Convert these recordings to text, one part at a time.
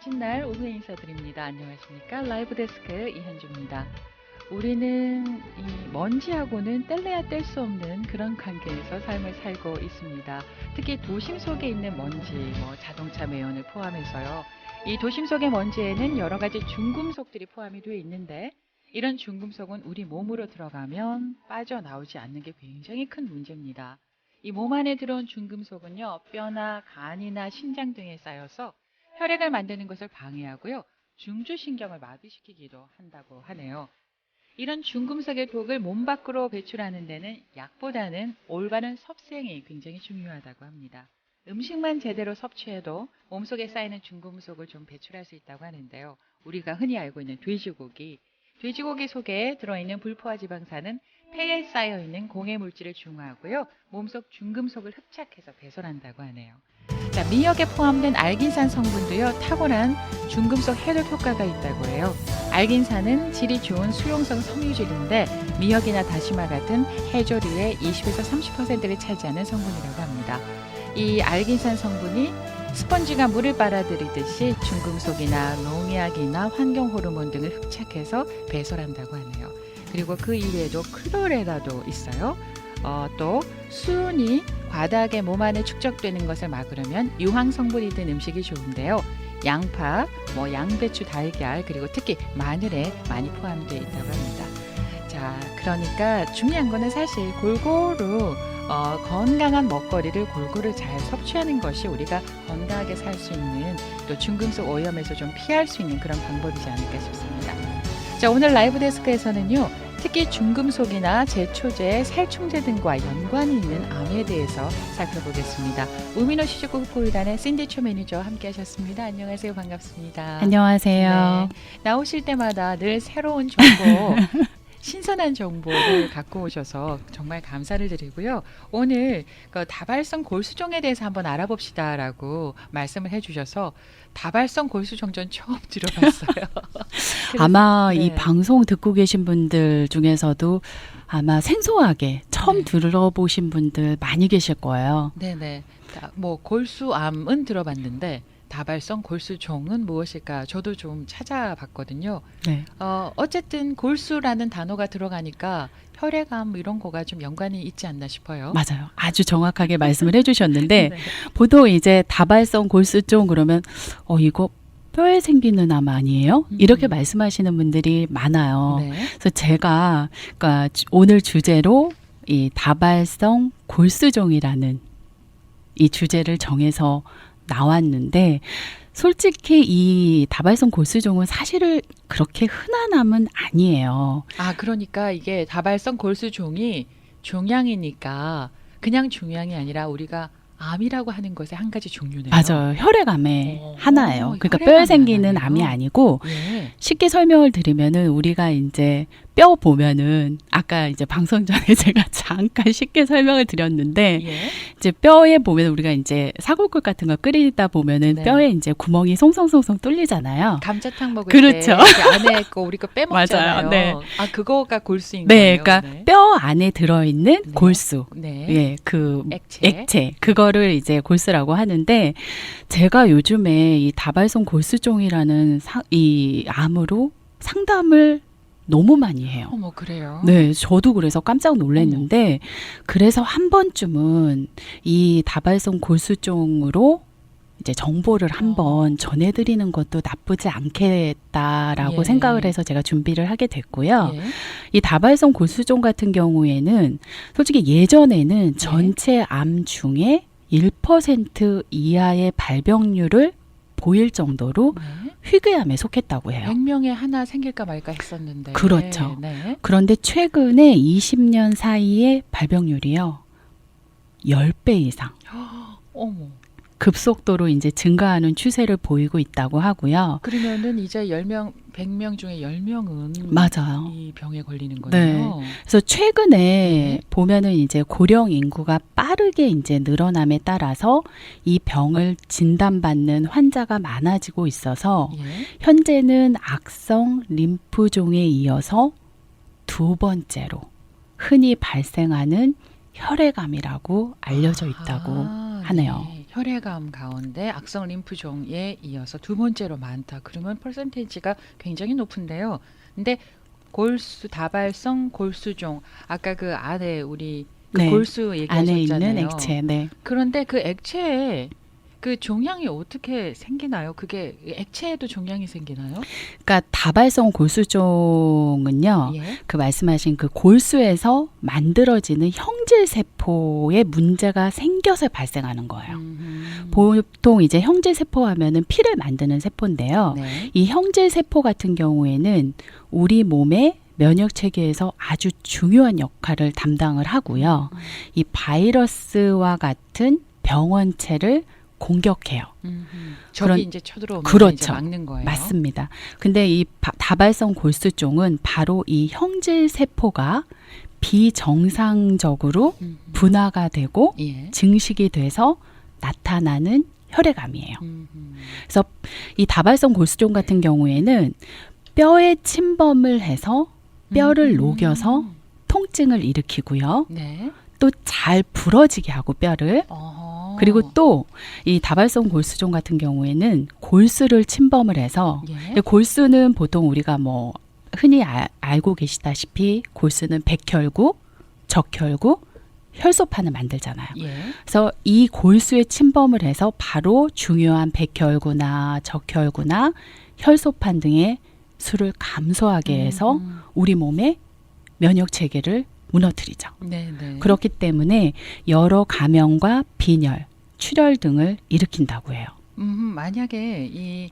멋진 날 오후 인사드립니다. 안녕하십니까? 라이브 데스크 이현주입니다. 우리는 이 먼지하고는 뗄래야 뗄 수 없는 그런 관계에서 삶을 살고 있습니다. 특히 도심 속에 있는 먼지, 자동차 매연을 포함해서요. 이 도심 속의 먼지에는 여러 가지 중금속들이 포함이 되어 있는데 이런 중금속은 우리 몸으로 들어가면 빠져나오지 않는 게 굉장히 큰 문제입니다. 이 몸 안에 들어온 중금속은요, 뼈나 간이나 신장 등에 쌓여서 혈액을 만드는 것을 방해하고요, 중추신경을 마비시키기도 한다고 하네요. 이런 중금속의 독을 몸 밖으로 배출하는 데는 약보다는 올바른 섭생이 굉장히 중요하다고 합니다. 음식만 제대로 섭취해도 몸속에 쌓이는 중금속을 좀 배출할 수 있다고 하는데요. 우리가 흔히 알고 있는 돼지고기 속에 들어있는 불포화 지방산은 폐에 쌓여있는 공해 물질을 중화하고요, 몸속 중금속을 흡착해서 배설한다고 하네요. 자, 미역에 포함된 알긴산 성분도요, 탁월한 중금속 해독 효과가 있다고 해요. 알긴산은 질이 좋은 수용성 섬유질인데 미역이나 다시마 같은 해조류의 20에서 30%를 차지하는 성분이라고 합니다. 이 알긴산 성분이 스펀지가 물을 빨아들이듯이 중금속이나 농약이나 환경 호르몬 등을 흡착해서 배설한다고 하네요. 그리고 그 이외에도 클로레라도 있어요. 또 수은이 과다하게 몸 안에 축적되는 것을 막으려면 유황 성분이 든 음식이 좋은데요. 양파, 양배추, 달걀, 그리고 특히 마늘에 많이 포함되어 있다고 합니다. 자, 그러니까 중요한 거는 사실 골고루 건강한 먹거리를 골고루 잘 섭취하는 것이 우리가 건강하게 살 수 있는, 또 중금속 오염에서 좀 피할 수 있는 그런 방법이지 않을까 싶습니다. 자, 오늘 라이브 데스크에서는요, 특히 중금속이나 제초제, 살충제 등과 연관이 있는 암에 대해서 살펴보겠습니다. 우민호 시주국보의단의 신디초 매니저와 함께 하셨습니다. 안녕하세요. 반갑습니다. 안녕하세요. 네, 나오실 때마다 늘 새로운 정보, 신선한 정보를 갖고 오셔서 정말 감사를 드리고요. 오늘 그 다발성 골수종에 대해서 한번 알아봅시다라고 말씀을 해주셔서 다발성 골수종 전 처음 들어봤어요. 아마 네. 이 방송 듣고 계신 분들 중에서도 아마 생소하게 처음 네. 들어보신 분들 많이 계실 거예요. 네네. 골수암은 들어봤는데 다발성 골수종은 무엇일까? 저도 좀 찾아봤거든요. 네. 어쨌든 골수라는 단어가 들어가니까 혈액암 이런 거가 좀 연관이 있지 않나 싶어요. 맞아요. 아주 정확하게 말씀을 해주셨는데 네. 보통 이제 다발성 골수종 그러면 이거 뼈에 생기는 암 아니에요? 이렇게 말씀하시는 분들이 많아요. 네. 그래서 제가 그러니까 오늘 주제로 이 다발성 골수종이라는 이 주제를 정해서 나왔는데 솔직히 이 다발성 골수종은 사실은 그렇게 흔한 암은 아니에요. 아, 그러니까 이게 다발성 골수종이 종양이니까 그냥 종양이 아니라 우리가 암이라고 하는 것의 한 가지 종류네요. 맞아요. 혈액암의 하나예요. 그러니까 뼈에 혈액암이 생기는 하나네요. 암이 아니고 예. 쉽게 설명을 드리면은 우리가 이제 뼈 보면은 아까 이제 방송 전에 제가 잠깐 쉽게 설명을 드렸는데 예. 이제 뼈에 보면 우리가 이제 사골국 같은 거 끓이다 보면은 네. 뼈에 이제 구멍이 송송송송 뚫리잖아요. 감자탕 먹을 그렇죠. 때 그 안에 거 우리 거 빼먹잖아요. 맞아요. 네. 아, 그거가 골수인 네, 거예요. 그러니까 뼈 안에 들어있는 네. 골수. 네. 예, 그 액체. 그거를 이제 골수라고 하는데 제가 요즘에 이 다발성 골수종이라는 이 암으로 상담을 너무 많이 해요. 어머, 그래요? 네, 저도 그래서 깜짝 놀랐는데 그래서 한 번쯤은 이 다발성 골수종으로 이제 정보를 한번 전해드리는 것도 나쁘지 않겠다라고 예. 생각을 해서 제가 준비를 하게 됐고요. 예. 이 다발성 골수종 같은 경우에는 솔직히 예전에는 전체 암 중에 1% 이하의 발병률을 보일 정도로 네. 희귀암에 속했다고 해요. 100명에 하나 생길까 말까 했었는데. 그렇죠. 네. 그런데 최근에 20년 사이에 발병률이요. 10배 이상 어머. 급속도로 이제 증가하는 추세를 보이고 있다고 하고요. 그러면은 이제 100명 중에 10명은 맞아요. 이 병에 걸리는 네. 거예요. 그래서 최근에 보면은 이제 고령 인구가 빠르게 이제 늘어남에 따라서 이 병을 진단받는 환자가 많아지고 있어서 예. 현재는 악성 림프종에 이어서 두 번째로 흔히 발생하는 혈액암이라고 알려져 있다고 하네요. 네. 혈액암 가운데 악성 림프종에 이어서 두 번째로 많다. 그러면 퍼센테이지가 굉장히 높은데요. 근데 다발성 골수종, 아까 그 안에 우리 그 네. 골수 안에 있는 얘기하셨잖아요. 액체. 네. 그런데 그 액체에 그 종양이 어떻게 생기나요? 그게 액체에도 종양이 생기나요? 그러니까 다발성 골수종은요. 예. 그 말씀하신 그 골수에서 만들어지는 형질 세포에 문제가 생겨서 발생하는 거예요. 보통 이제 형질 세포 하면은 피를 만드는 세포인데요. 네. 이 형질 세포 같은 경우에는 우리 몸의 면역 체계에서 아주 중요한 역할을 담당을 하고요. 이 바이러스와 같은 병원체를 공격해요. 적이 그런- 이제 쳐들어오면 그렇죠. 이제 막는 거예요. 맞습니다. 근데 이 다발성 골수종은 바로 이 형질 세포가 비정상적으로 분화가 되고 예. 증식이 돼서 나타나는 혈액암이에요. 음. 그래서 이 다발성 골수종 같은 경우에는 뼈에 침범을 해서 뼈를 녹여서 통증을 일으키고요. 네. 또 잘 부러지게 하고 뼈를. 어허. 그리고 또 이 다발성 골수종 같은 경우에는 골수를 침범을 해서 예. 골수는 보통 우리가 뭐 흔히 알고 계시다시피 골수는 백혈구, 적혈구, 혈소판을 만들잖아요. 예. 그래서 이 골수에 침범을 해서 바로 중요한 백혈구나 적혈구나 혈소판 등의 수를 감소하게 해서 우리 몸의 면역 체계를 무너뜨리죠. 네, 네. 그렇기 때문에 여러 감염과 빈혈, 출혈 등을 일으킨다고 해요. 만약에 이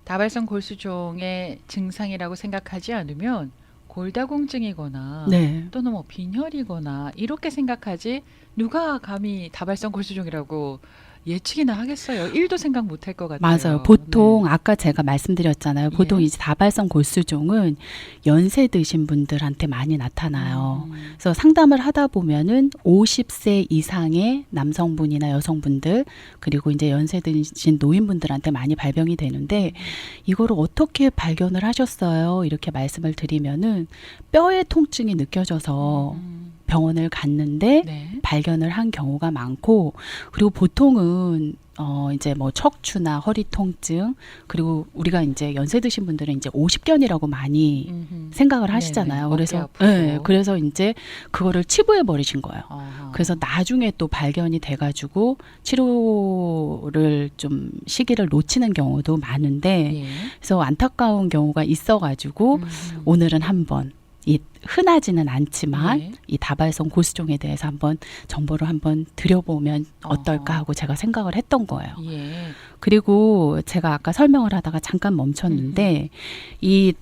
다발성 골수종의 증상이라고 생각하지 않으면 골다공증이거나 네. 또는 뭐 빈혈이거나 이렇게 생각하지 누가 감히 다발성 골수종이라고 예측이나 하겠어요. 1도 생각 못할 것 같아요. 맞아요. 보통 네. 아까 제가 말씀드렸잖아요. 보통 예. 이제 다발성 골수종은 연세 드신 분들한테 많이 나타나요. 그래서 상담을 하다 보면은 50세 이상의 남성분이나 여성분들 그리고 이제 연세 드신 노인분들한테 많이 발병이 되는데 이거를 어떻게 발견을 하셨어요? 이렇게 말씀을 드리면은 뼈의 통증이 느껴져서 병원을 갔는데 네. 발견을 한 경우가 많고 그리고 보통은 이제 뭐 척추나 허리 통증 그리고 우리가 이제 연세 드신 분들은 이제 오십견이라고 많이 생각을 하시잖아요. 네네. 그래서 어깨 아프고. 네, 그래서 이제 그거를 치부해 버리신 거예요. 어허. 그래서 나중에 또 발견이 돼가지고 치료를 좀 시기를 놓치는 경우도 많은데 예. 그래서 안타까운 경우가 있어가지고 오늘은 한번 이 흔하지는 않지만 예. 이 다발성 골수종에 대해서 한번 정보를 한번 드려보면 어떨까 하고 제가 생각을 했던 거예요. 예. 그리고 제가 아까 설명을 하다가 잠깐 멈췄는데 이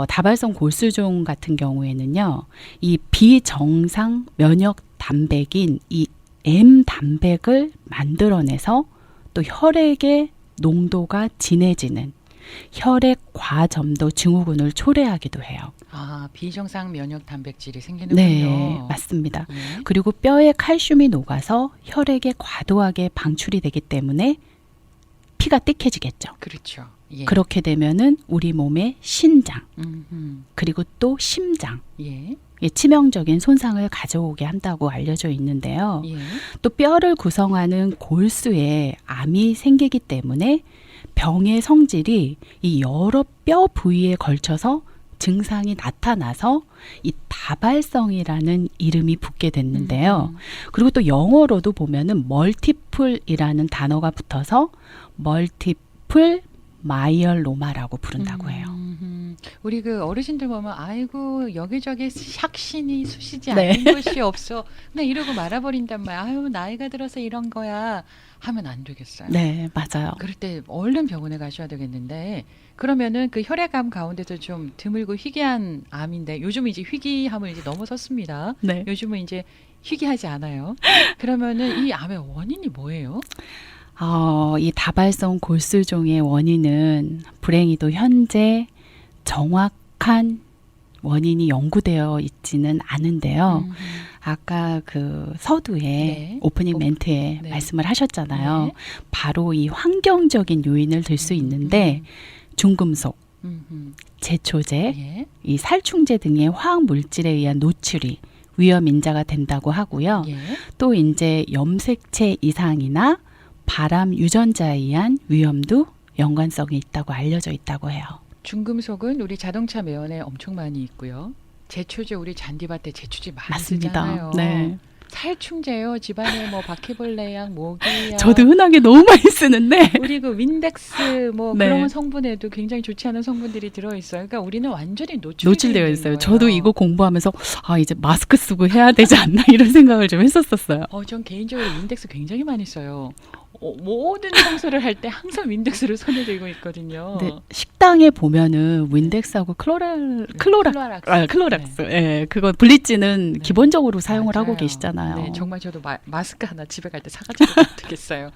다발성 골수종 같은 경우에는요, 이 비정상 면역 단백인 이 M 단백을 만들어내서 또 혈액의 농도가 진해지는 혈액 과점도 증후군을 초래하기도 해요. 아, 비정상 면역 단백질이 생기는군요. 네, 맞습니다. 예. 그리고 뼈에 칼슘이 녹아서 혈액에 과도하게 방출이 되기 때문에 피가 띠해지겠죠. 그렇죠. 예. 그렇게 되면은 우리 몸의 신장 음흠. 그리고 또 심장 예. 이 치명적인 손상을 가져오게 한다고 알려져 있는데요. 예. 또 뼈를 구성하는 골수에 암이 생기기 때문에 병의 성질이 이 여러 뼈 부위에 걸쳐서 증상이 나타나서 이 다발성이라는 이름이 붙게 됐는데요. 그리고 또 영어로도 보면은 멀티플이라는 단어가 붙어서 멀티플 마이얼로마라고 부른다고 해요. 우리 그 어르신들 보면 아이고 여기저기 샥신이 쑤시지 네. 않는 것이 없어. 그냥 이러고 말아버린단 말이야. 아유 나이가 들어서 이런 거야 하면 안 되겠어요. 네, 맞아요. 그럴 때 얼른 병원에 가셔야 되겠는데 그러면은 그 혈액암 가운데도 좀 드물고 희귀한 암인데 요즘 이제 희귀함을 이제 넘어섰습니다. 네. 요즘은 이제 희귀하지 않아요. 그러면은 이 암의 원인이 뭐예요? 이 다발성 골수종의 원인은 불행히도 현재 정확한 원인이 연구되어 있지는 않은데요. 아까 그 서두에 네. 오프닝 멘트에 네. 말씀을 하셨잖아요. 네. 바로 이 환경적인 요인을 들 수 있는데 중금속, 제초제, 예. 이 살충제 등의 화학 물질에 의한 노출이 위험 인자가 된다고 하고요. 예. 또 이제 염색체 이상이나 발암 유전자에 의한 위험도 연관성이 있다고 알려져 있다고 해요. 중금속은 우리 자동차 매연에 엄청 많이 있고요. 제초제 우리 잔디밭에 제초제 많이 맞습니다. 쓰잖아요. 네. 살충제요. 집안에 뭐 바퀴벌레약, 모기약. 저도 흔하게 너무 많이 쓰는데 우리 그 윈덱스 뭐 네. 그런 성분에도 굉장히 좋지 않은 성분들이 들어 있어요. 그러니까 우리는 완전히 노출되어 있는 있어요. 거예요. 저도 이거 공부하면서 이제 마스크 쓰고 해야 되지 않나 이런 생각을 좀 했었어요. 전 개인적으로 윈덱스 굉장히 많이 써요. 모든 청소를 할 때 항상 윈덱스를 손에 들고 있거든요. 근데 식당에 보면은 윈덱스하고 클로락스, 예, 그거 블리치는 네. 기본적으로 사용을 하고 맞아요. 계시잖아요. 네, 정말 저도 마스크 하나 집에 갈 때 사가지고 가면 되겠어요.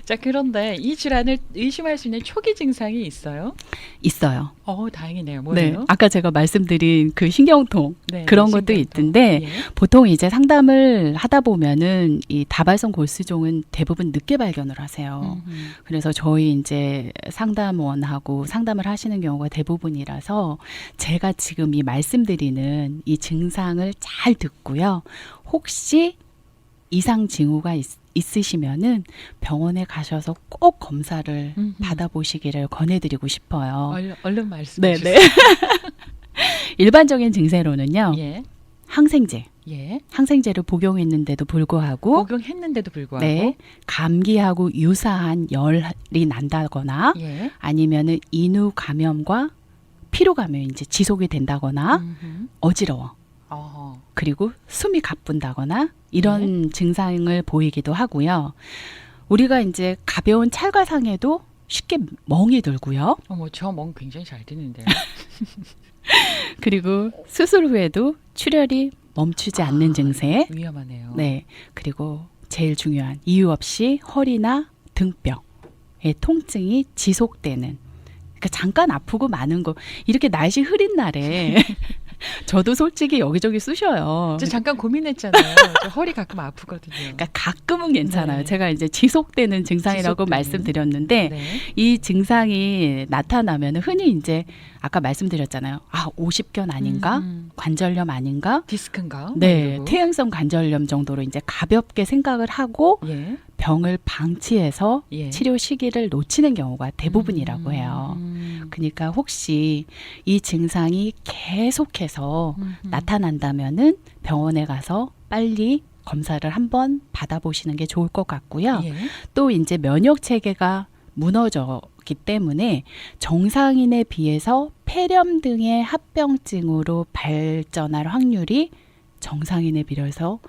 자, 그런데 이 질환을 의심할 수 있는 초기 증상이 있어요? 있어요. 다행이네요. 네, 뭐예요? 아까 제가 말씀드린 그 신경통 네, 그런 것도 신경통. 있던데 예. 보통 이제 상담을 하다 보면은 이 다발성 골수종은 대부분 늦게 발견을 하세요. 그래서 저희 이제 상담원하고 상담을 하시는 경우가 대부분이라서 제가 지금 이 말씀드리는 이 증상을 잘 듣고요. 혹시 이상 징후가 있으시면은 병원에 가셔서 꼭 검사를 받아보시기를 권해드리고 싶어요. 얼른 말씀해 네네. 주세요. 일반적인 증세로는요. 예. 항생제. 예. 항생제를 복용했는데도 불구하고 복용했는데도 불구하고. 네, 감기하고 유사한 열이 난다거나 예. 아니면은 인후 감염과 피로 감염이 이제 지속이 된다거나 음흠. 어지러워. 어허. 그리고 숨이 가쁜다거나 이런 증상을 보이기도 하고요. 우리가 이제 가벼운 찰과상에도 쉽게 멍이 들고요. 저 멍 굉장히 잘 드는데요. 그리고 수술 후에도 출혈이 멈추지 않는 증세. 위험하네요. 네. 그리고 제일 중요한 이유 없이 허리나 등뼈의 통증이 지속되는. 그러니까 잠깐 아프고 마는 거. 이렇게 날씨 흐린 날에 저도 솔직히 여기저기 쑤셔요. 저 잠깐 고민했잖아요. 저 허리 가끔 아프거든요. 그러니까 가끔은 괜찮아요. 네. 제가 이제 지속되는 증상이라고 지속되는. 말씀드렸는데 네. 이 증상이 나타나면 흔히 이제 아까 말씀드렸잖아요. 오십견 아닌가? 관절염 아닌가? 디스크인가? 네, 이러고. 퇴행성 관절염 정도로 이제 가볍게 생각을 하고 예. 병을 방치해서 예. 치료 시기를 놓치는 경우가 대부분이라고 해요. 그러니까 혹시 이 증상이 계속해서 나타난다면은 병원에 가서 빨리 검사를 한번 받아보시는 게 좋을 것 같고요. 예. 또 이제 면역 체계가 무너졌기 때문에 정상인에 비해서 폐렴 등의 합병증으로 발전할 확률이 정상인에 비해서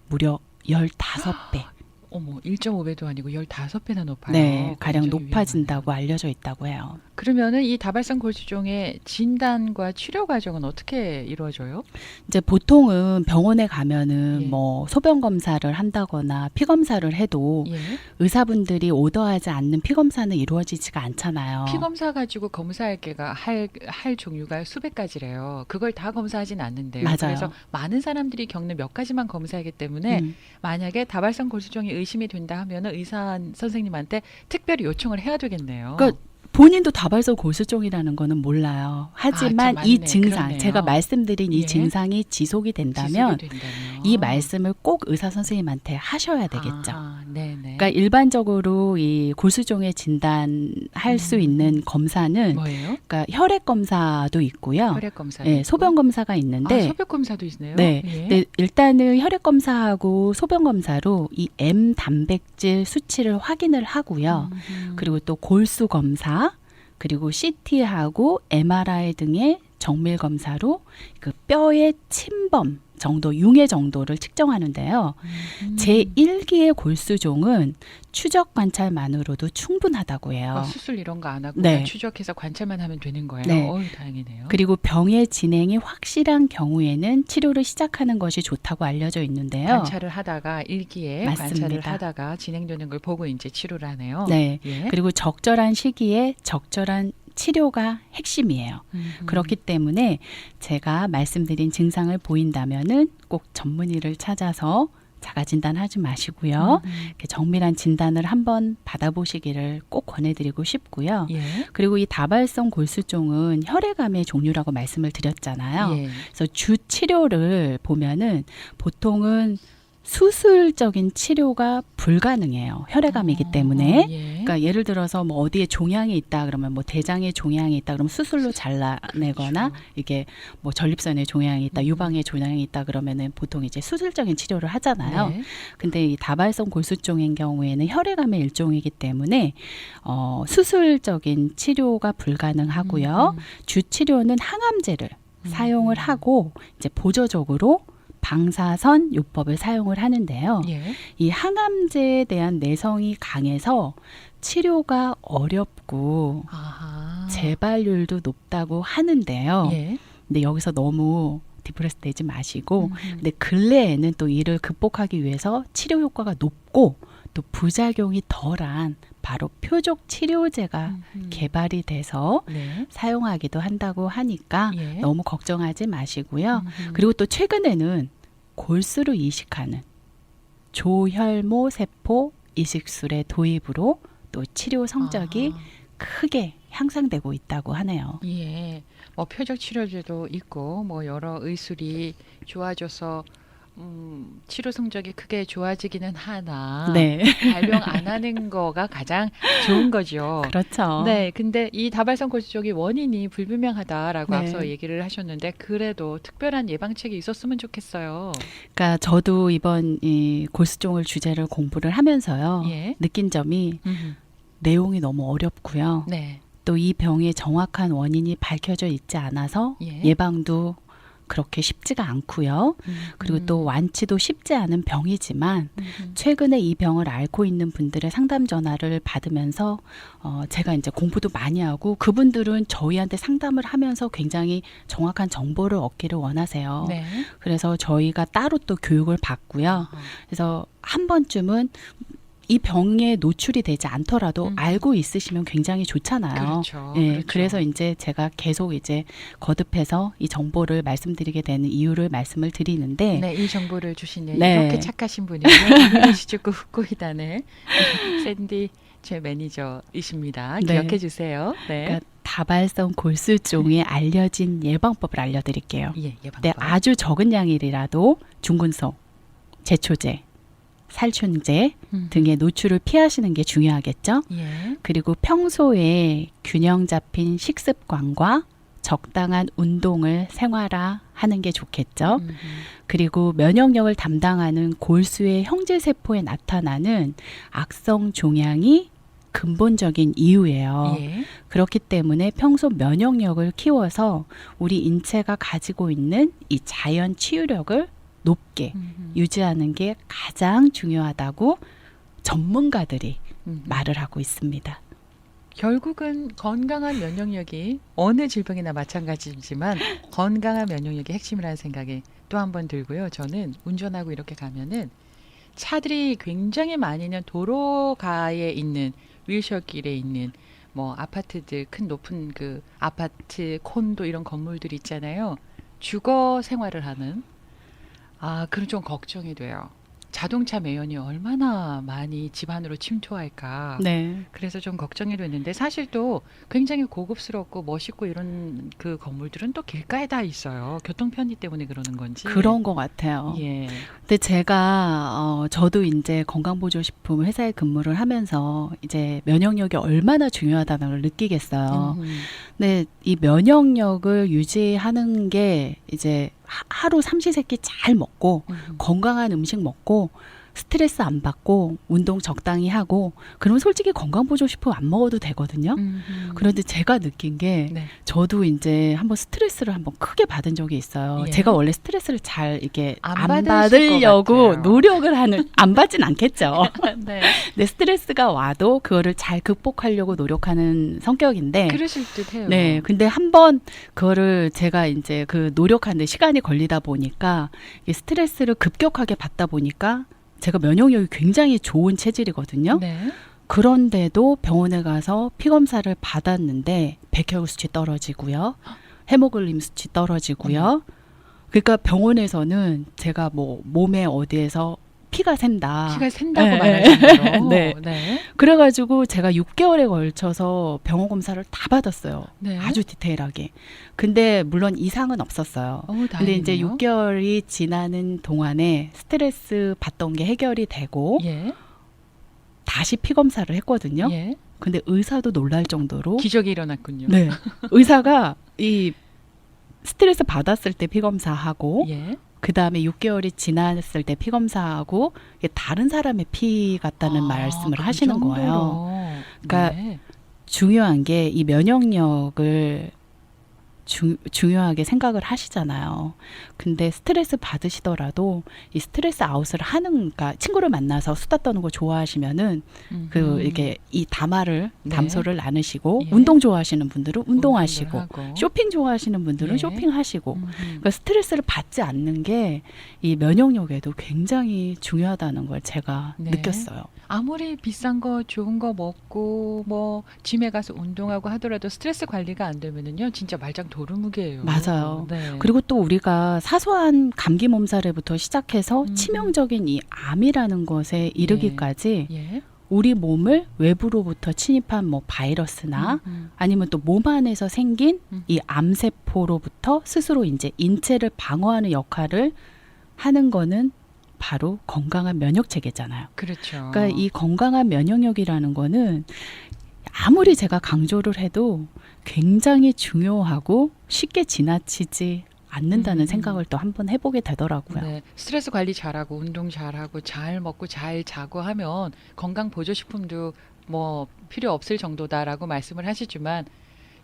무려 15배. 1.5배도 아니고 15배나 높아요. 네, 가량 굉장히 높아진다고 위험하네요. 알려져 있다고 해요. 그러면은 이 다발성 골수종의 진단과 치료 과정은 어떻게 이루어져요? 이제 보통은 병원에 가면은 예. 뭐 소변 검사를 한다거나 피 검사를 해도 예. 의사분들이 오더하지 않는 피 검사는 이루어지지가 않잖아요. 피 검사 가지고 검사할 게가 할 종류가 수백 가지래요. 그걸 다 검사하진 않는데요. 맞아요. 그래서 많은 사람들이 겪는 몇 가지만 검사하기 때문에 만약에 다발성 골수종이 의심이 된다 하면은 의사 선생님한테 특별히 요청을 해야 되겠네요. 그러니까 본인도 다발성 골수종이라는 거는 몰라요. 하지만 참 이 맞네. 증상, 그러네요. 제가 말씀드린 이 예. 증상이 지속이 된다면 지속이 된다면. 이 말씀을 꼭 의사 선생님한테 하셔야 되겠죠. 네네. 그러니까 일반적으로 이 골수종의 진단할 수 있는 검사는 뭐예요? 그러니까 혈액 검사도 있고요. 혈액 검사. 네, 소변 검사가 있는데 소변 검사도 있네요. 네. 예. 근데 일단은 혈액 검사하고 소변 검사로 이 M 단백질 수치를 확인을 하고요. 그리고 또 골수 검사, 그리고 CT하고 MRI 등의 정밀 검사로 그 뼈의 침범 정도, 융해 정도를 측정하는데요. 제1기의 골수종은 추적 관찰만으로도 충분하다고 해요. 수술 이런 거 안 하고 네. 그냥 추적해서 관찰만 하면 되는 거예요. 네. 다행이네요. 그리고 병의 진행이 확실한 경우에는 치료를 시작하는 것이 좋다고 알려져 있는데요. 관찰을 하다가 일기에 맞습니다. 관찰을 하다가 진행되는 걸 보고 이제 치료를 하네요. 네. 예. 그리고 적절한 시기에 적절한 치료가 핵심이에요. 그렇기 때문에 제가 말씀드린 증상을 보인다면은 꼭 전문의를 찾아서 자가 진단하지 마시고요. 이렇게 정밀한 진단을 한번 받아보시기를 꼭 권해드리고 싶고요. 예. 그리고 이 다발성 골수종은 혈액암의 종류라고 말씀을 드렸잖아요. 예. 그래서 주 치료를 보면은 보통은 수술적인 치료가 불가능해요. 혈액암이기 때문에. 예. 그러니까 예를 들어서 뭐 어디에 종양이 있다 그러면 뭐 대장에 종양이 있다 그러면 수술로 잘라내거나 그렇죠. 이게 뭐 전립선에 종양이 있다, 음. 유방에 종양이 있다 그러면은 보통 이제 수술적인 치료를 하잖아요. 네. 근데 이 다발성 골수종인 경우에는 혈액암의 일종이기 때문에 수술적인 치료가 불가능하고요. 주 치료는 항암제를 사용을 하고 이제 보조적으로 방사선 요법을 사용을 하는데요. 예. 이 항암제에 대한 내성이 강해서 치료가 어렵고 아하. 재발률도 높다고 하는데요. 예. 근데 여기서 너무 디프레스 되지 마시고 음. 근데 근래에는 또 이를 극복하기 위해서 치료 효과가 높고 또 부작용이 덜한 바로 표적 치료제가 개발이 돼서 네. 사용하기도 한다고 하니까 예. 너무 걱정하지 마시고요. 음흠. 그리고 또 최근에는 골수를 이식하는 조혈모 세포 이식술의 도입으로 또 치료 성적이 아. 크게 향상되고 있다고 하네요. 예. 뭐 표적 치료제도 있고 뭐 여러 의술이 좋아져서 치료 성적이 크게 좋아지기는 하나 네, 발병 안 하는 거가 가장 좋은 거죠. 그렇죠. 네, 근데 이 다발성 골수족의 원인이 불분명하다라고 네. 앞서 얘기를 하셨는데 그래도 특별한 예방책이 있었으면 좋겠어요. 그러니까 저도 이번 이 골수종을 주제를 공부를 하면서요. 예. 느낀 점이 내용이 너무 어렵고요. 네. 또 이 병의 정확한 원인이 밝혀져 있지 않아서 예. 예방도 그렇게 쉽지가 않고요. 그리고 또 완치도 쉽지 않은 병이지만 최근에 이 병을 앓고 있는 분들의 상담 전화를 받으면서 제가 이제 공부도 많이 하고 그분들은 저희한테 상담을 하면서 굉장히 정확한 정보를 얻기를 원하세요. 네. 그래서 저희가 따로 또 교육을 받고요. 아하. 그래서 한 번쯤은 이 병에 노출이 되지 않더라도 알고 있으시면 굉장히 좋잖아요. 그렇죠. 예, 그렇죠. 그래서 이제 제가 계속 이제 거듭해서 이 정보를 말씀드리게 되는 이유를 말씀을 드리는데 네, 이 정보를 주시는 네. 이렇게 착하신 분이요. 이미시주구 후쿠이단의 샌디 제 매니저이십니다. 네. 기억해 주세요. 네. 그러니까 다발성 골수종의 알려진 예방법을 알려드릴게요. 예, 예방법. 네, 아주 적은 양이라도 중근속, 제초제, 살충제 등의 노출을 피하시는 게 중요하겠죠. 예. 그리고 평소에 균형 잡힌 식습관과 적당한 운동을 생활화하는 게 좋겠죠. 그리고 면역력을 담당하는 골수의 형제세포에 나타나는 악성 종양이 근본적인 이유예요. 예. 그렇기 때문에 평소 면역력을 키워서 우리 인체가 가지고 있는 이 자연 치유력을 높게 유지하는 게 가장 중요하다고 전문가들이 말을 하고 있습니다. 결국은 건강한 면역력이 어느 질병이나 마찬가지지만 건강한 면역력이 핵심이라는 생각이 또 한 번 들고요. 저는 운전하고 이렇게 가면은 차들이 굉장히 많이 있는 도로가에 있는 윌셔길에 있는 뭐 아파트들 큰 높은 그 아파트 콘도 이런 건물들이 있잖아요. 주거 생활을 하는 그런 좀 걱정이 돼요. 자동차 매연이 얼마나 많이 집 안으로 침투할까. 네. 그래서 좀 걱정이 됐는데 사실 또 굉장히 고급스럽고 멋있고 이런 그 건물들은 또 길가에 다 있어요. 교통 편의 때문에 그러는 건지. 그런 것 같아요. 예. 근데 제가 저도 이제 건강보조식품 회사에 근무를 하면서 이제 면역력이 얼마나 중요하다는 걸 느끼겠어요. 근데 이 면역력을 유지하는 게 이제 하루 삼시세끼 잘 먹고 건강한 음식 먹고 스트레스 안 받고 운동 적당히 하고 그러면 솔직히 건강보조식품 안 먹어도 되거든요. 그런데 제가 느낀 게 네. 저도 이제 한번 스트레스를 한번 크게 받은 적이 있어요. 예. 제가 원래 스트레스를 잘 이렇게 안 안 받으실 받으려고 것 같아요. 노력을 하는 안 받진 않겠죠. 네. 근데 스트레스가 와도 그거를 잘 극복하려고 노력하는 성격인데 그러실 듯해요. 네, 근데 한번 그거를 제가 이제 그 노력하는데 시간이 걸리다 보니까 이 스트레스를 급격하게 받다 보니까 제가 면역력이 굉장히 좋은 체질이거든요. 네. 그런데도 병원에 가서 피 검사를 받았는데 백혈구 수치 떨어지고요, 헤모글린 수치 떨어지고요. 그러니까 병원에서는 제가 뭐 몸에 어디에서 피가 샌다. 피가 샌다고 네, 말할 정도로. 네. 네. 그래가지고 제가 6개월에 걸쳐서 병원 검사를 다 받았어요. 네. 아주 디테일하게. 근데 물론 이상은 없었어요. 근데 이제 다행이네요. 6개월이 지나는 동안에 스트레스 받던 게 해결이 되고 예. 다시 피 검사를 했거든요. 예. 근데 의사도 놀랄 정도로 기적이 일어났군요. 네. 의사가 이 스트레스 받았을 때 피 검사하고 예. 그다음에 6개월이 지났을 때 피 검사하고 이게 다른 사람의 피 같다는 말씀을 그 하시는 정도로. 거예요. 그러니까 네. 중요한 게 이 면역력을 중요하게 생각을 하시잖아요. 근데 스트레스 받으시더라도 이 스트레스 아웃을 하는, 그러니까 친구를 만나서 수다 떠는 거 좋아하시면은 이렇게 이 네. 담소를 나누시고 예. 운동 좋아하시는 분들은 운동하시고 운동을 하고. 쇼핑 좋아하시는 분들은 예. 쇼핑하시고 음흠. 그러니까 스트레스를 받지 않는 게 이 면역력에도 굉장히 중요하다는 걸 제가 네. 느꼈어요. 아무리 비싼 거 좋은 거 먹고 뭐 짐에 가서 운동하고 하더라도 스트레스 관리가 안 되면은요 진짜 말짱 도루묵이에요. 맞아요. 네. 그리고 또 우리가 사소한 감기 몸살에부터 시작해서 음. 치명적인 이 암이라는 것에 이르기까지 예. 우리 몸을 외부로부터 침입한 뭐 바이러스나 아니면 또 몸 안에서 생긴 이 암세포로부터 스스로 이제 인체를 방어하는 역할을 하는 거는 바로 건강한 면역 체계잖아요. 그렇죠. 그러니까 이 건강한 면역력이라는 거는 아무리 제가 강조를 해도 굉장히 중요하고 쉽게 지나치지 않는다는 생각을 또 한번 해보게 되더라고요. 네, 스트레스 관리 잘하고 운동 잘하고 잘 먹고 잘 자고 하면 건강 보조식품도 뭐 필요 없을 정도다라고 말씀을 하시지만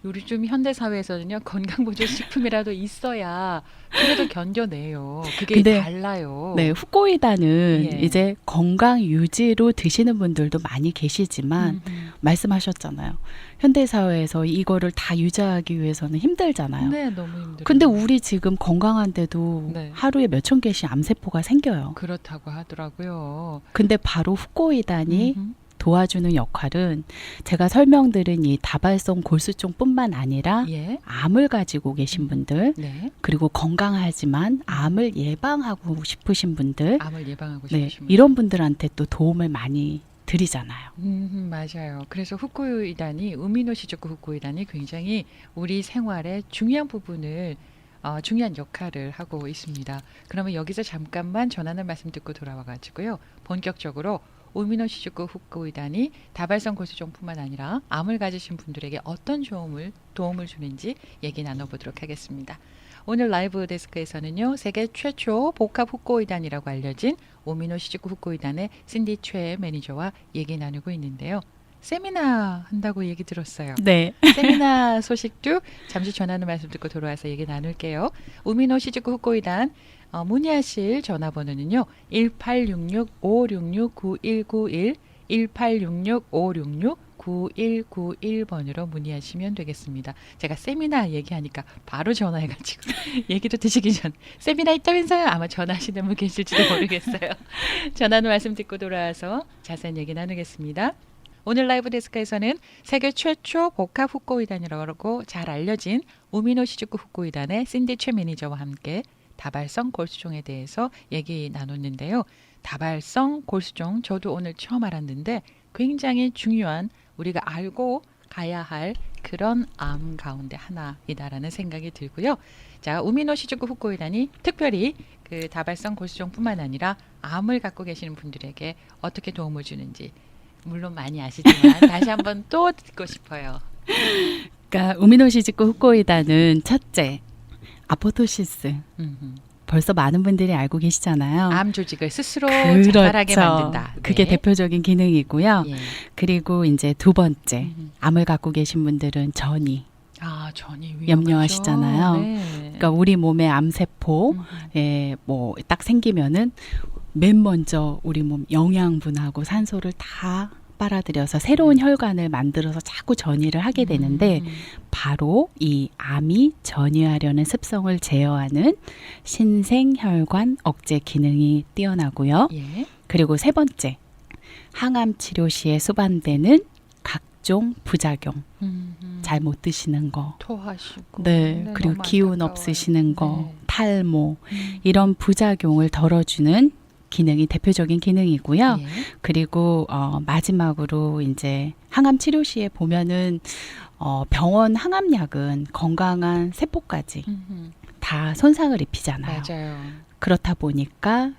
우리 좀 현대 사회에서는요 건강 보조식품이라도 있어야 그래도 견뎌내요. 그게 근데 달라요. 네, 후코이다는 예. 이제 건강 유지로 드시는 분들도 많이 계시지만 말씀하셨잖아요. 현대 사회에서 이거를 다 유지하기 위해서는 힘들잖아요. 네, 너무 힘들어요. 근데 우리 지금 건강한데도 네. 하루에 몇천 개씩 암세포가 생겨요. 그렇다고 하더라고요. 근데 바로 후코이단이 음흠. 도와주는 역할은 제가 설명드린 이 다발성 골수종뿐만 아니라 예. 암을 가지고 계신 분들 네. 그리고 건강하지만 암을 예방하고 싶으신 분들 암을 예방하고 네, 싶으신 이런 분들한테 또 도움을 많이 드리잖아요. 맞아요. 그래서 후코이단이 우미노시조코 후코이단이 굉장히 우리 생활의 중요한 부분을 중요한 역할을 하고 있습니다. 그러면 여기서 잠깐만 전하는 말씀 듣고 돌아와가지고요. 본격적으로 우미노시조코 후코이단이 다발성 골수종뿐만 아니라 암을 가지신 분들에게 어떤 도움을 주는지 얘기 나눠보도록 하겠습니다. 오늘 라이브 데스크에서는요. 세계 최초 복합 후코이단이라고 알려진 우미노시조코 후코이단의 신디 최 매니저와 얘기 나누고 있는데요. 세미나 한다고 얘기 들었어요. 네. 세미나 소식도 잠시 전하는 말씀 듣고 돌아와서 얘기 나눌게요. 우미노시즈쿠 후코이단 문의하실 전화번호는요. 1866-566-9191 1866-566-9191번으로 문의하시면 되겠습니다. 제가 세미나 얘기하니까 바로 전화해가지고 얘기도 드시기 전 세미나 있다면서요? 아마 전화하시는 분 계실지도 모르겠어요. 전화는 말씀 듣고 돌아와서 자세한 얘기 나누겠습니다. 오늘 라이브 데스크에서는 세계 최초 복합 후코이단이라고 잘 알려진 우미노시즈쿠 후코이단의 신디 최 매니저와 함께 다발성 골수종에 대해서 얘기 나눴는데요. 다발성 골수종 저도 오늘 처음 알았는데 굉장히 중요한 우리가 알고 가야 할 그런 암 가운데 하나이다라는 생각이 들고요. 자, 우미노시즈쿠 후코이단이 특별히 그 다발성 골수종뿐만 아니라 암을 갖고 계시는 분들에게 어떻게 도움을 주는지 물론 많이 아시지만 다시 한번 또 듣고 싶어요. 그러니까 우미노시즈쿠 후코이단은 첫째, 아포토시스. 벌써 많은 분들이 알고 계시잖아요. 암 조직을 스스로 자살하게 만든다. 네. 그게 대표적인 기능이고요. 예. 그리고 이제 두 번째, 암을 갖고 계신 분들은 전이. 전이 위험하죠. 염려하시잖아요. 네. 그러니까 우리 몸의 암세포에 뭐 딱 생기면은 맨 먼저 우리 몸 영양분하고 산소를 다 빨아들여서 새로운 혈관을 만들어서 자꾸 전이를 하게 되는데 바로 이 암이 전이하려는 습성을 제어하는 신생혈관 억제 기능이 뛰어나고요. 예. 그리고 세 번째, 항암 치료 시에 수반되는 각종 부작용. 잘 못 드시는 거. 토하시고. 네. 그리고 너무 기운 안타까워요. 없으시는 거, 네. 탈모, 이런 부작용을 덜어주는 기능이 대표적인 기능이고요. 예. 그리고 마지막으로 이제 항암 치료 시에 보면은 병원 항암약은 건강한 세포까지 다 손상을 입히잖아요. 맞아요. 그렇다 보니까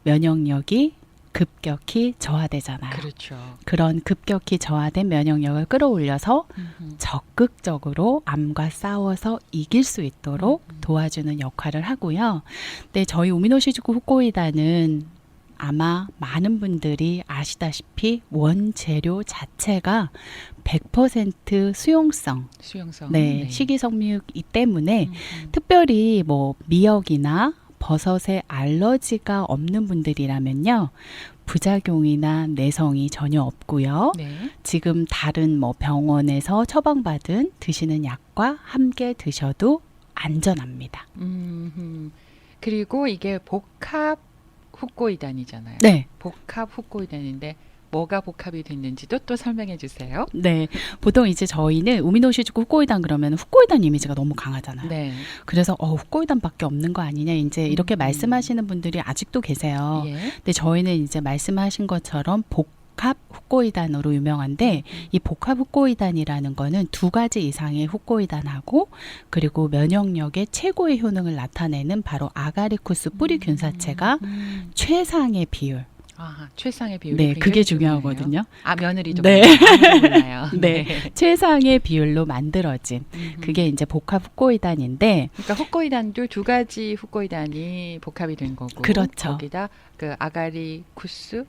면역력이 급격히 저하되잖아요. 그렇죠. 그런 급격히 저하된 면역력을 끌어올려서 음흠. 적극적으로 암과 싸워서 이길 수 있도록 도와주는 역할을 하고요. 근데 저희 우미노시즈쿠 후코이단은 아마 많은 분들이 아시다시피 원재료 자체가 100% 수용성, 수용성. 네, 식이섬유이기 때문에 음흠. 특별히 뭐 미역이나 버섯에 알러지가 없는 분들이라면요. 부작용이나 내성이 전혀 없고요. 네. 지금 다른 뭐 병원에서 처방받은 드시는 약과 함께 드셔도 안전합니다. 그리고 이게 복합 후코이단이잖아요. 네. 복합 후코이단인데 뭐가 복합이 됐는지도 또 설명해 주세요. 네. 보통 이제 저희는 우미노시즈쿠 후코이단 그러면 후코이단 이미지가 너무 강하잖아요. 네. 그래서 후코이단밖에 없는 거 아니냐 이제 이렇게 말씀하시는 분들이 아직도 계세요. 예. 근데 저희는 이제 말씀하신 것처럼 복합 후코이단으로 유명한데 이 복합 후코이단이라는 거는 2가지 이상의 후코이단하고 그리고 면역력의 최고의 효능을 나타내는 바로 아가리쿠스 뿌리 균사체가 최상의 비율. 아, 최상의 비율이 네, 굉장히 그게 중요해요. 중요하거든요. 아, 며느리도 네. 몰라요. 네. 최상의 비율로 만들어진 그게 이제 복합 후코이단인데 그러니까 후코이단도 2가지 후코이단이 복합이 된 거고 그렇죠. 거기다 그 아가리쿠스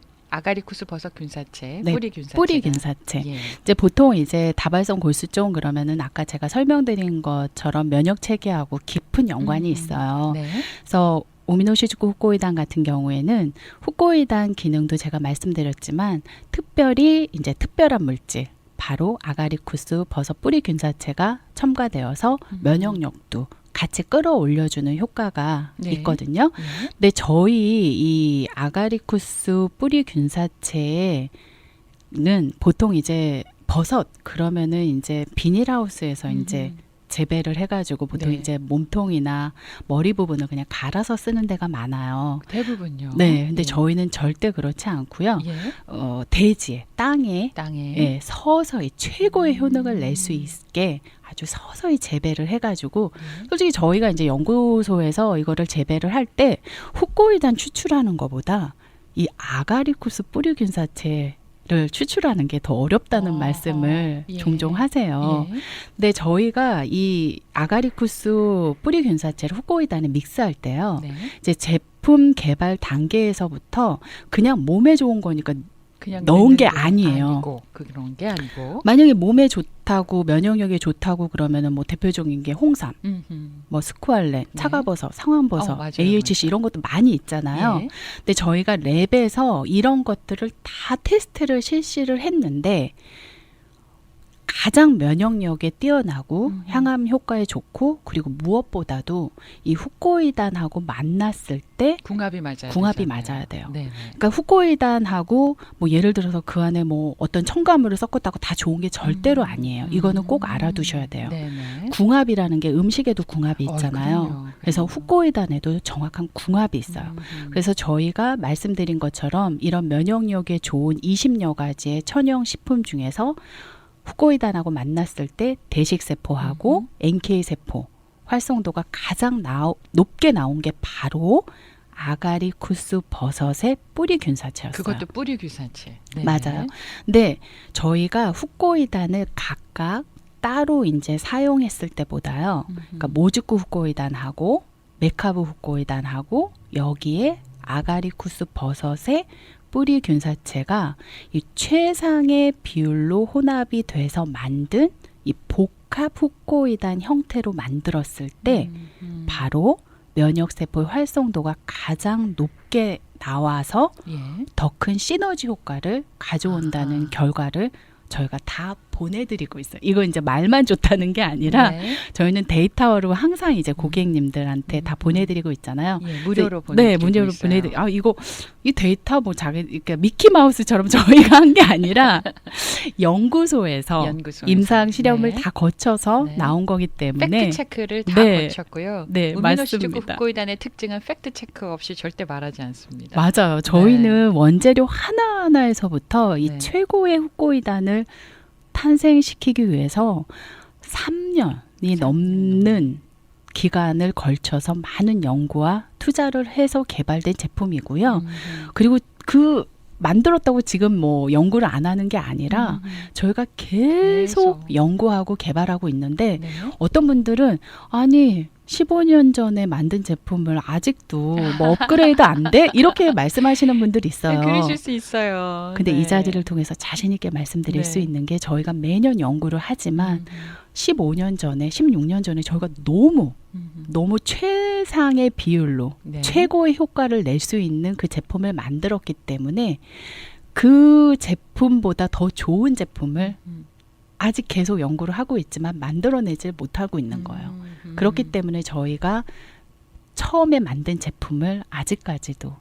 버섯 균사체, 네, 뿌리 균사체. 뿌리 균사체. 예. 이제 보통 이제 다발성 골수종 그러면은 아까 제가 설명드린 것처럼 면역 체계하고 깊은 연관이 있어요. 네. 그래서 오미노시즈쿠 후코이단 같은 경우에는 후코이단 기능도 제가 말씀드렸지만 특별히 이제 특별한 물질 바로 아가리쿠스 버섯 뿌리 균사체가 첨가되어서 면역력도 같이 끌어올려주는 효과가 네. 있거든요. 예. 근데 저희 이 아가리쿠스 뿌리 균사체는 보통 이제 버섯 그러면은 이제 비닐하우스에서 이제 재배를 해가지고 보통 네. 이제 몸통이나 머리 부분을 그냥 갈아서 쓰는 데가 많아요. 대부분요. 네, 근데 예. 저희는 절대 그렇지 않고요. 예. 대지에 땅에 땅에 예, 서서히 최고의 효능을 낼 수 있게 아주 서서히 재배를 해가지고 솔직히 저희가 이제 연구소에서 이거를 재배를 할 때 후코이단 추출하는 것보다 이 아가리쿠스 뿌리균사체를 추출하는 게 더 어렵다는 말씀을 예. 종종 하세요. 예. 근데 저희가 이 아가리쿠스 뿌리균사체를 후코이단에 믹스할 때요. 네. 이제 제품 개발 단계에서부터 그냥 몸에 좋은 거니까 그냥 넣은 게 넣는 아니에요. 그런 게 아니고. 만약에 몸에 좋다고 면역력에 좋다고 그러면은 뭐 대표적인 게 홍삼, 뭐 스쿠알렌, 차가버섯, 상황버섯, 맞아요, AHC 맞아요. 이런 것도 많이 있잖아요. 예. 근데 저희가 랩에서 이런 것들을 다 테스트를 실시를 했는데 가장 면역력에 뛰어나고 항암 효과에 좋고 그리고 무엇보다도 이 후코이단하고 만났을 때 궁합이 맞아요. 궁합이 맞아야 돼요. 네. 그러니까 후코이단하고 뭐 예를 들어서 그 안에 뭐 어떤 첨가물을 섞었다고 다 좋은 게 절대로 아니에요. 이거는 꼭 알아두셔야 돼요. 네네. 궁합이라는 게 음식에도 궁합이 있잖아요. 그럼요. 그래서 후코이단에도 정확한 궁합이 있어요. 그래서 저희가 말씀드린 것처럼 이런 면역력에 좋은 20여 가지의 천연 식품 중에서 후코이단하고 만났을 때 대식세포하고 NK세포 활성도가 가장 높게 나온 게 바로 아가리쿠스 버섯의 뿌리 균사체였어요. 그것도 뿌리 균사체. 네. 맞아요. 근데 저희가 후코이단을 각각 따로 이제 사용했을 때보다요. 그러니까 모즈쿠 후코이단하고 메카부 후코이단하고 여기에 아가리쿠스 버섯의 뿌리 균사체가 이 최상의 비율로 혼합이 돼서 만든 이 복합 후코이단 형태로 만들었을 때 바로 면역세포의 활성도가 가장 높게 나와서 예. 더 큰 시너지 효과를 가져온다는 결과를 저희가 다 보내드리고 있어요. 이거 이제 말만 좋다는 게 아니라 네. 저희는 데이터로 항상 이제 고객님들한테 다 음. 보내드리고 있잖아요. 예, 무료로 네, 보내드리고 무료로 있어요. 보내드리. 이 데이터 뭐 그러니까 미키 마우스처럼 저희가 한 게 아니라 연구소에서 임상 실험을 네. 다 거쳐서 네. 나온 거기 때문에 팩트 체크를 다 네. 거쳤고요. 네, 우미노 시즈쿠 맞습니다. 후코이단의 특징은 팩트 체크 없이 절대 말하지 않습니다. 맞아요. 저희는 원재료 하나하나에서부터 이 네. 최고의 후코이단을 탄생시키기 위해서 3년이 넘는 기간을 걸쳐서 많은 연구와 투자를 해서 개발된 제품이고요. 그리고 그 만들었다고 지금 뭐 연구를 안 하는 게 아니라 저희가 계속 연구하고 개발하고 있는데 네. 어떤 분들은 아니 15년 전에 만든 제품을 아직도 뭐 업그레이드 안 돼? 이렇게 말씀하시는 분들이 있어요. 그러실 수 있어요. 근데 네. 이 자리를 통해서 자신 있게 말씀드릴 네. 수 있는 게 저희가 매년 연구를 하지만 15년 전에 16년 전에 저희가 너무 최상의 비율로 네. 최고의 효과를 낼 수 있는 그 제품을 만들었기 때문에 그 제품보다 더 좋은 제품을 아직 계속 연구를 하고 있지만 만들어내지 못하고 있는 거예요. 그렇기 때문에 저희가 처음에 만든 제품을 아직까지도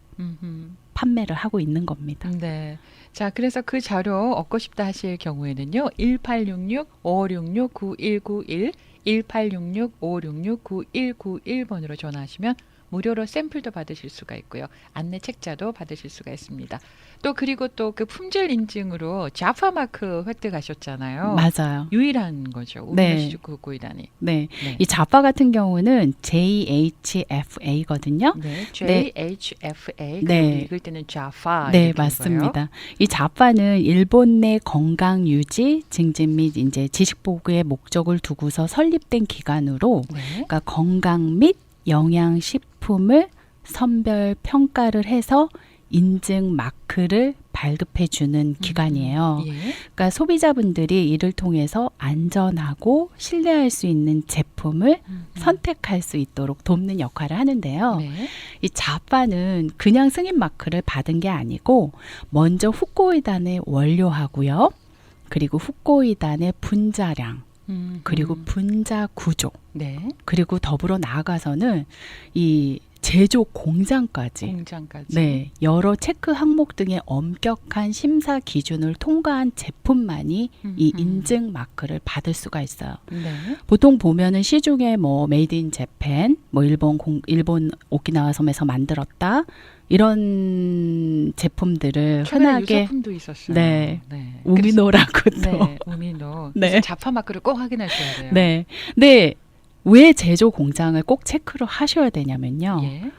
판매를 하고 있는 겁니다. 네. 자, 그래서 그 자료 얻고 싶다 하실 경우에는요. 1866-566-9191 1866-566-9191번으로 전화하시면 무료로 샘플도 받으실 수가 있고요. 안내 책자도 받으실 수가 있습니다. 또 그리고 또 그 품질 인증으로 자파 마크 획득하셨잖아요. 맞아요. 유일한 거죠. 네. 우미노 시즈쿠 후코이단이. 네. 네. 이 자파 같은 경우는 JHFA거든요. 네. JHFA. 그리고 네. 읽을 때는 자파. 네, 이렇게 읽어요. 맞습니다. 이 자파는 일본 내 건강 유지, 증진 및 이제 지식 보급의 목적을 두고서 설립된 기관으로 네. 그러니까 건강 및 영양 식품을 선별 평가를 해서 인증 마크를 발급해 주는 기관이에요. 예. 그러니까 소비자분들이 이를 통해서 안전하고 신뢰할 수 있는 제품을 선택할 수 있도록 돕는 역할을 하는데요. 네. 이 자파는 그냥 승인 마크를 받은 게 아니고 먼저 후코이단의 원료하고요. 그리고 후코이단의 분자량, 그리고 분자 구조, 네. 그리고 더불어 나아가서는 이 제조 공장까지 공장까지. 네, 여러 체크 항목 등의 엄격한 심사 기준을 통과한 제품만이 이 인증 마크를 받을 수가 있어요. 네. 보통 보면은 시중에 뭐 메이드 인 재팬, 뭐 일본 오키나와 섬에서 만들었다 이런 제품들을 최근에 흔하게 유사품도 있었어요. 네. 네. 우미노라고 또 네, 우미노. 네. 그래서 자파 마크를 꼭 확인하셔야 돼요. 네. 근데 왜 제조 공장을 꼭 체크를 하셔야 되냐면요. 예.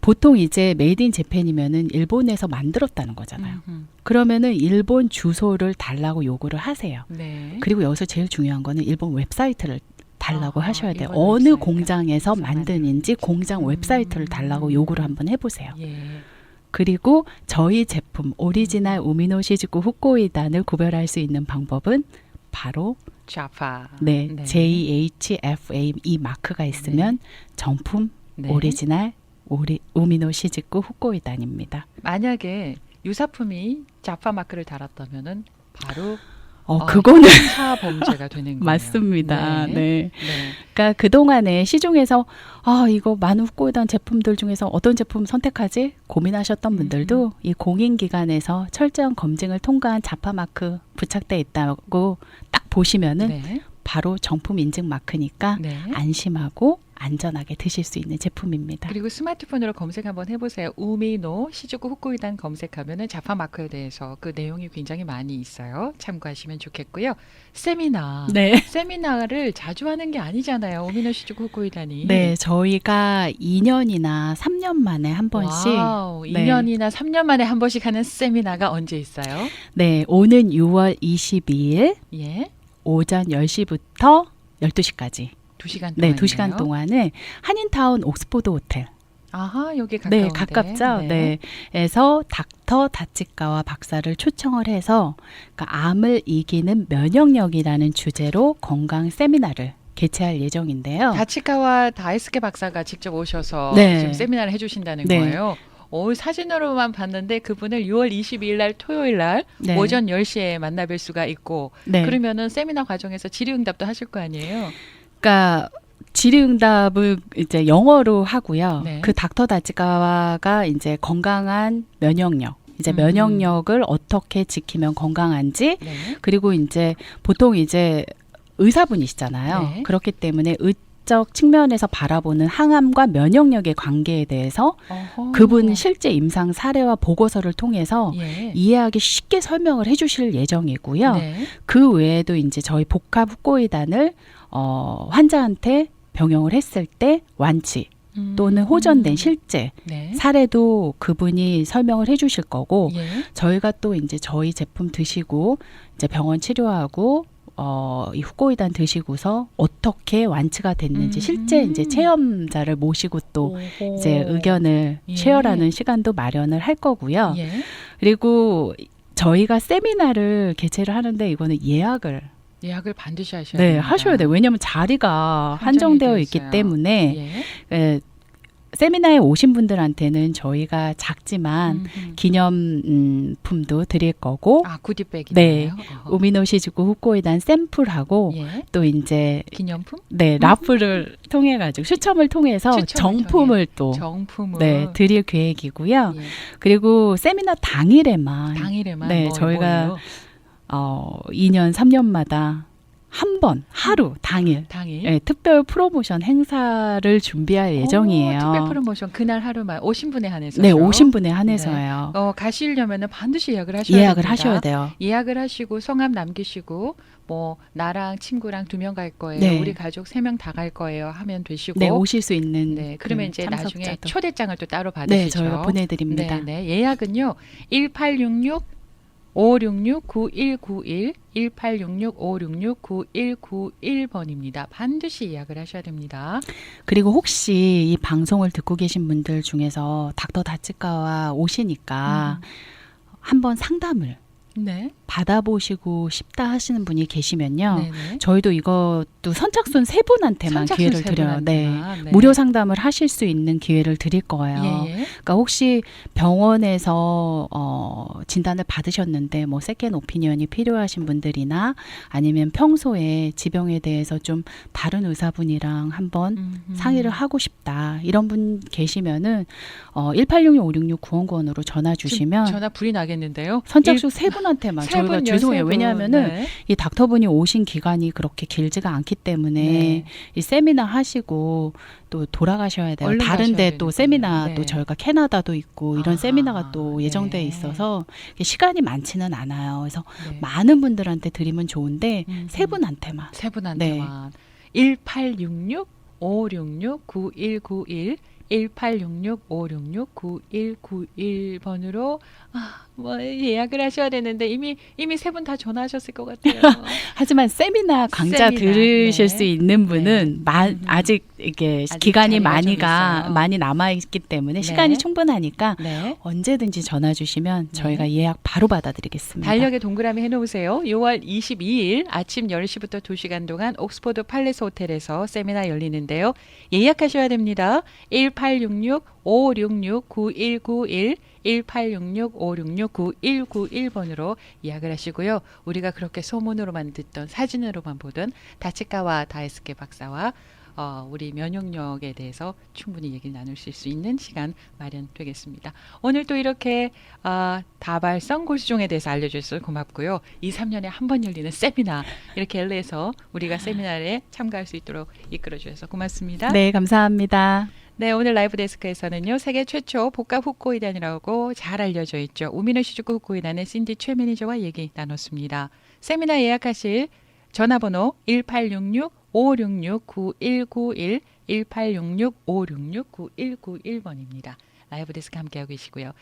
보통 이제 메이드 인 재팬이면은 일본에서 만들었다는 거잖아요. 그러면은 일본 주소를 달라고 요구를 하세요. 네. 그리고 여기서 제일 중요한 거는 일본 웹사이트를 달라고 하셔야 돼요. 일본 어느 웹사이트. 공장에서 어디서 만드는지 공장 웹사이트를 달라고 요구를 한번 해보세요. 예. 그리고 저희 제품 오리지널 우미노 시즈쿠 후코이단을 구별할 수 있는 방법은 바로 자파. 네, 네. JHFA 이 마크가 있으면 정품 네. 오리지널 우미노 시즈쿠 후코이단입니다. 만약에 유사품이 자파 마크를 달았다면은 바로 그거는 형사 범죄가 되는 거예요. 맞습니다. 네. 네. 네. 그러니까 그동안에 시중에서 이거 많은 후코이단 제품들 중에서 어떤 제품 선택하지? 고민하셨던 분들도 이 공인기관에서 철저한 검증을 통과한 자파 마크 부착돼 있다고 딱 보시면은 네. 바로 정품 인증 마크니까 네. 안심하고 안전하게 드실 수 있는 제품입니다. 그리고 스마트폰으로 검색 한번 해보세요. 우미노 시즈쿠 후코이단 검색하면은 자파 마크에 대해서 그 내용이 굉장히 많이 있어요. 참고하시면 좋겠고요. 세미나. 네. 세미나를 자주 하는 게 아니잖아요. 우미노 시즈쿠 후코이단이. 네, 저희가 2년이나 3년 만에 한 번씩 와우, 네. 2년이나 3년 만에 한 번씩 하는 세미나가 언제 있어요? 네, 오는 6월 22일 예. 오전 10시부터 12시까지 2시간 동안. 네, 2시간 동안에 한인타운 옥스포드 호텔. 아하, 여기 가까운데. 네, 가깝죠. 네. 에서 닥터 다치카와 박사를 초청을 해서 그러니까 암을 이기는 면역력이라는 주제로 건강 세미나를 개최할 예정인데요. 다치카와 다이스케 박사가 직접 오셔서 네. 지금 세미나를 해주신다는 네. 거예요. 사진으로만 봤는데 그분을 6월 22일 날 토요일 날 네. 오전 10시에 만나뵐 수가 있고 네. 그러면은 세미나 과정에서 질의응답도 하실 거 아니에요? 그러니까 질의응답을 이제 영어로 하고요. 네. 그 닥터 다치카와가 이제 건강한 면역력, 이제 음. 면역력을 어떻게 지키면 건강한지, 네. 그리고 이제 보통 이제 의사분이시잖아요. 네. 그렇기 때문에 의적 측면에서 바라보는 항암과 면역력의 관계에 대해서 어허. 그분 실제 임상 사례와 보고서를 통해서 예. 이해하기 쉽게 설명을 해주실 예정이고요. 네. 그 외에도 이제 저희 복합 후코이단을 환자한테 병용을 했을 때 완치 또는 호전된 실제 네. 사례도 그분이 설명을 해주실 거고 예. 저희가 또 이제 저희 제품 드시고 이제 병원 치료하고 이 후코이단 드시고서 어떻게 완치가 됐는지 실제 이제 체험자를 모시고 또 오호. 이제 의견을 예. 쉐어라는 시간도 마련을 할 거고요. 예. 그리고 저희가 세미나를 개최를 하는데 이거는 예약을 예약을 반드시 하셔야 네, 됩니다. 하셔야 돼요. 왜냐하면 자리가 한정되어 되어 있기 있어요. 때문에 예. 세미나에 오신 분들한테는 저희가 작지만 기념품도 드릴 거고 구디백이 네. 우미노시즈쿠 후코이단 샘플하고 예. 또 이제 기념품? 네, 라프를 통해 가지고 추첨을 통해서 추첨을 정품을 또 정품을 네, 드릴 계획이고요. 예. 그리고 세미나 당일에만 당일에만 네, 저희가 2년, 3년마다 한 번, 하루, 당일 당일 네, 특별 프로모션 행사를 준비할 예정이에요. 특별 프로모션 그날 하루만 오신 분에 한해서 네, 오신 분에 한해서요. 가시려면은 반드시 예약을 하셔야 예약을 됩니다. 하셔야 돼요. 예약을 하시고 성함 남기시고 뭐 나랑 친구랑 2명 갈 거예요. 네. 우리 가족 3명 다 갈 거예요. 하면 되시고 네, 오실 수 있는 네, 그러면 이제 나중에 참석자도. 초대장을 또 따로 받으시죠. 네, 저희가 보내드립니다. 네, 네. 예약은요. 1866 566-9191 1866-566-9191번입니다. 반드시 예약을 하셔야 됩니다. 그리고 혹시 이 방송을 듣고 계신 분들 중에서 닥터 다치카와 오시니까 한번 상담을 네. 받아보시고 싶다 하시는 분이 계시면요. 네네. 저희도 이것도 선착순 3분한테만 선착순 기회를 세 드려요. 네. 분한테만. 네. 무료 상담을 하실 수 있는 기회를 드릴 거예요. 예. 그러니까 혹시 병원에서 진단을 받으셨는데 뭐 세컨 오피니언이 필요하신 분들이나 아니면 평소에 지병에 대해서 좀 다른 의사분이랑 한번 상의를 하고 싶다. 이런 분 계시면은 1866-566-999번으로 전화 주시면 전화 불이 나겠는데요. 선착순 3분한테만 저희가 죄송해요. 왜냐하면은 네. 이 닥터분이 오신 기간이 그렇게 길지가 않기 때문에 네. 이 세미나 하시고 또 돌아가셔야 돼요. 얼른 다른데 가셔야 또 되니까요. 세미나 네. 또 저희가 캐나다도 있고 이런 아, 세미나가 또 예정돼 네. 있어서 시간이 많지는 않아요. 그래서 네. 많은 분들한테 드리면 좋은데 세 3분한테만. 분한테만 1866-566-9191 1866-566-9191번으로 예약을 하셔야 되는데 이미 3분 다 전화하셨을 것 같아요. 하지만 세미나 강좌 세미나, 들으실 네. 수 있는 분은 아직 이게 아직 기간이 자리가 좀 많이 있어요. 남아있기 때문에 네. 시간이 충분하니까 네. 언제든지 전화 주시면 저희가 예약 바로 받아드리겠습니다. 달력에 동그라미 해놓으세요. 6월 22일 아침 10시부터 2시간 동안 옥스포드 팔레스 호텔에서 세미나 열리는데요. 예약하셔야 됩니다. 1866-566-9191 1866-566-9191번으로 예약을 하시고요. 우리가 그렇게 소문으로만 듣던 사진으로만 보던 다치카와 다이스케 박사와 우리 면역력에 대해서 충분히 얘기를 나눌 수 있는 시간 마련되겠습니다. 오늘 또 이렇게 다발성 골수종에 대해서 알려주셔서 고맙고요. 2, 3년에 한 번 열리는 세미나 이렇게 LA에서 우리가 세미나에 참가할 수 있도록 이끌어 주셔서 고맙습니다. 네, 감사합니다. 네, 오늘 라이브 데스크에서는요. 세계 최초 복합 후코이단이라고 잘 알려져 있죠. 우미노시즈쿠 후코이단의 신디 최 매니저와 얘기 나눴습니다. 세미나 예약하실 전화번호 1866-566-9191 1866-566-9191번입니다. 라이브 데스크 함께하고 계시고요.